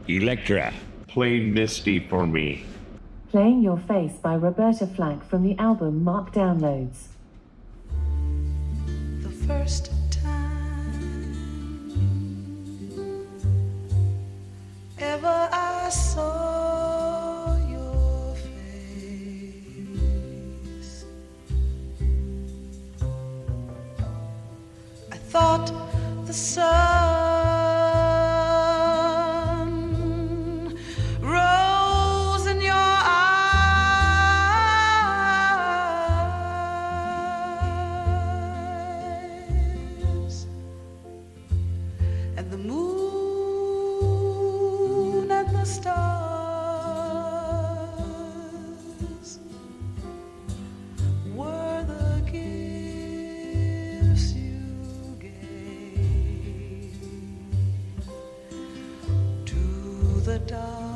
Electra. Play Misty for me. Playing Your Face by Roberta Flack from the album Mark Downloads. The first time ever I saw your face, I thought the sun rose in your eyes, and the moon and the stars were the gifts you gave to the dark.